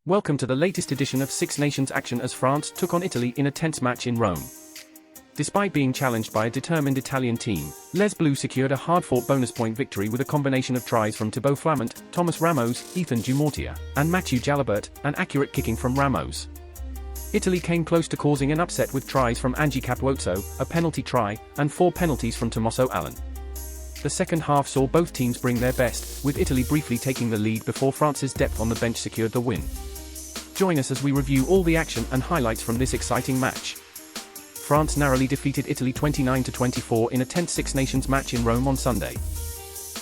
Welcome to the latest edition of Six Nations action as France took on Italy in a tense match in Rome. Despite being challenged by a determined Italian team, Les Bleus secured a hard-fought bonus point victory with a combination of tries from Thibaut Flamant, Thomas Ramos, Ethan Dumortier, and Mathieu Jalibert, and accurate kicking from Ramos. Italy came close to causing an upset with tries from Angie Capuozzo, a penalty try, and 4 penalties from Tommaso Allan. The second half saw both teams bring their best, with Italy briefly taking the lead before France's depth on the bench secured the win. Join us as we review all the action and highlights from this exciting match. France narrowly defeated Italy 29-24 in a tense Six Nations match in Rome on Sunday.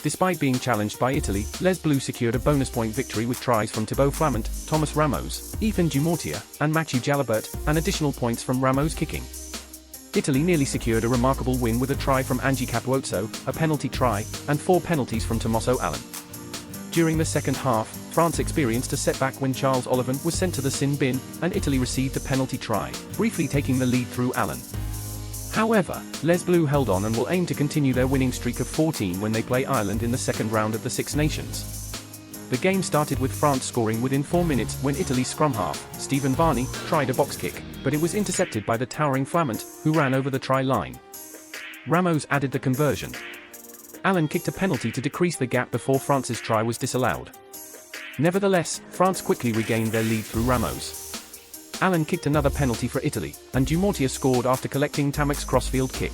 Despite being challenged by Italy, Les Bleus secured a bonus point victory with tries from Thibaut Flamant, Thomas Ramos, Ethan Dumortier, and Mathieu Jalibert, and additional points from Ramos kicking. Italy nearly secured a remarkable win with a try from Angie Capuozzo, a penalty try, and 4 penalties from Tommaso Allan. During the second half, France experienced a setback when Charles Olivan was sent to the sin bin, and Italy received a penalty try, briefly taking the lead through Allan. However, Les Bleus held on and will aim to continue their winning streak of 14 when they play Ireland in the second round of the Six Nations. The game started with France scoring within 4 minutes when Italy's scrum half, Stephen Varney, tried a box kick, but it was intercepted by the towering Flamant, who ran over the try line. Ramos added the conversion. Allan kicked a penalty to decrease the gap before France's try was disallowed. Nevertheless, France quickly regained their lead through Ramos. Allan kicked another penalty for Italy, and Dumortier scored after collecting Tamac's crossfield kick.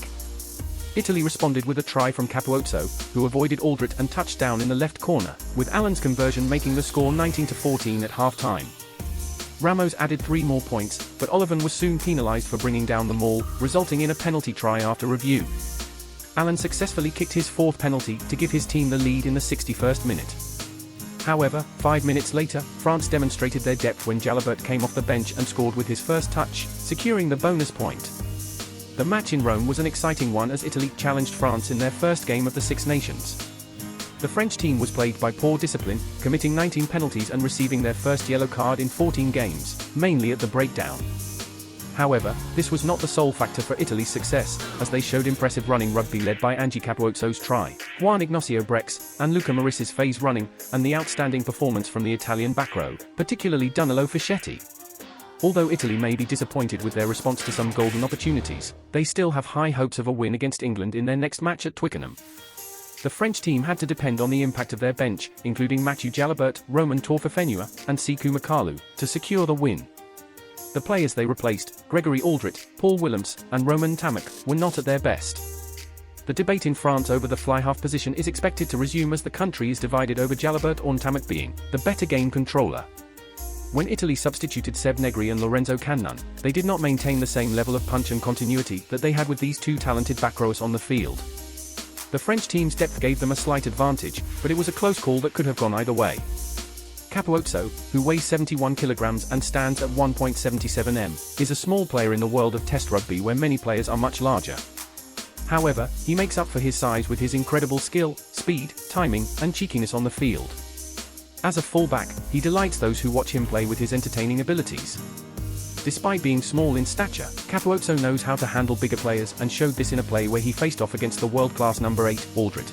Italy responded with a try from Capuozzo, who avoided Aldrit and touched down in the left corner, with Allan's conversion making the score 19-14 at half-time. Ramos added 3 more points, but Olivan was soon penalised for bringing down the maul, resulting in a penalty try after review. Allan successfully kicked his 4th penalty to give his team the lead in the 61st minute. However, 5 minutes later, France demonstrated their depth when Jalibert came off the bench and scored with his first touch, securing the bonus point. The match in Rome was an exciting one as Italy challenged France in their first game of the Six Nations. The French team was plagued by poor discipline, committing 19 penalties and receiving their first yellow card in 14 games, mainly at the breakdown. However, this was not the sole factor for Italy's success, as they showed impressive running rugby led by Angie Capuozzo's try, Juan Ignacio Brex, and Luca Maris's phase running, and the outstanding performance from the Italian back row, particularly Danilo Fischetti. Although Italy may be disappointed with their response to some golden opportunities, they still have high hopes of a win against England in their next match at Twickenham. The French team had to depend on the impact of their bench, including Mathieu Jalibert, Romain Taufifenua, and Sekou Makalu, to secure the win. The players they replaced, Gregory Aldrit, Paul Willems, and Romain Tamac, were not at their best. The debate in France over the fly-half position is expected to resume as the country is divided over Jalibert or Tamac being the better game controller. When Italy substituted Seb Negri and Lorenzo Cannon, they did not maintain the same level of punch and continuity that they had with these two talented back rowers on the field. The French team's depth gave them a slight advantage, but it was a close call that could have gone either way. Capuozzo, who weighs 71 kilograms and stands at 1.77 m, is a small player in the world of Test rugby where many players are much larger. However, he makes up for his size with his incredible skill, speed, timing, and cheekiness on the field. As a fullback, he delights those who watch him play with his entertaining abilities. Despite being small in stature, Capuozzo knows how to handle bigger players and showed this in a play where he faced off against the world-class number 8, Aldrit.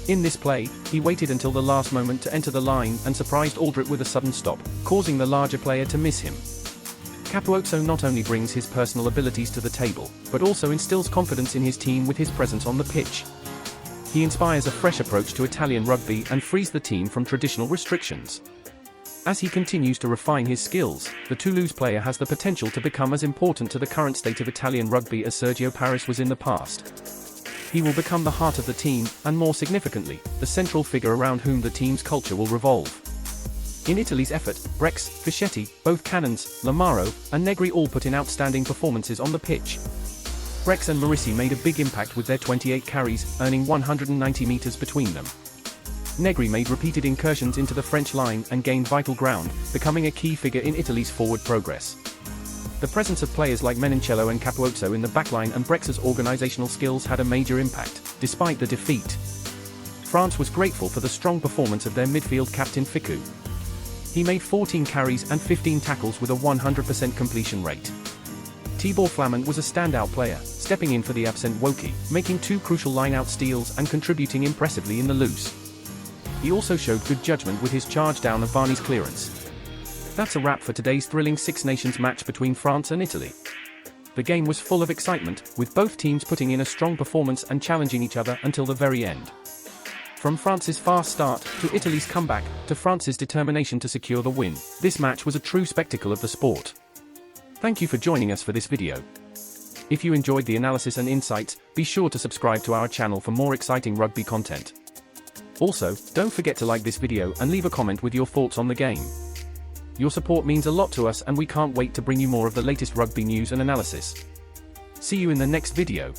In this play, he waited until the last moment to enter the line and surprised Aldrit with a sudden stop, causing the larger player to miss him. Capuozzo not only brings his personal abilities to the table, but also instills confidence in his team with his presence on the pitch. He inspires a fresh approach to Italian rugby and frees the team from traditional restrictions. As he continues to refine his skills, the Toulouse player has the potential to become as important to the current state of Italian rugby as Sergio Paris was in the past. He will become the heart of the team, and more significantly, the central figure around whom the team's culture will revolve. In Italy's effort, Brex, Fischetti, both Cannons, Lamaro, and Negri all put in outstanding performances on the pitch. Brex and Marissi made a big impact with their 28 carries, earning 190 meters between them. Negri made repeated incursions into the French line and gained vital ground, becoming a key figure in Italy's forward progress. The presence of players like Menoncello and Capuozzo in the backline and Brex's organisational skills had a major impact, despite the defeat. France was grateful for the strong performance of their midfield captain Fickou. He made 14 carries and 15 tackles with a 100% completion rate. Thibaut Flamant was a standout player, stepping in for the absent Woki, making 2 crucial line-out steals and contributing impressively in the loose. He also showed good judgment with his charge down of Varney's clearance. That's a wrap for today's thrilling Six Nations match between France and Italy. The game was full of excitement, with both teams putting in a strong performance and challenging each other until the very end. From France's fast start, to Italy's comeback, to France's determination to secure the win, this match was a true spectacle of the sport. Thank you for joining us for this video. If you enjoyed the analysis and insights, be sure to subscribe to our channel for more exciting rugby content. Also, don't forget to like this video and leave a comment with your thoughts on the game. Your support means a lot to us and we can't wait to bring you more of the latest rugby news and analysis. See you in the next video.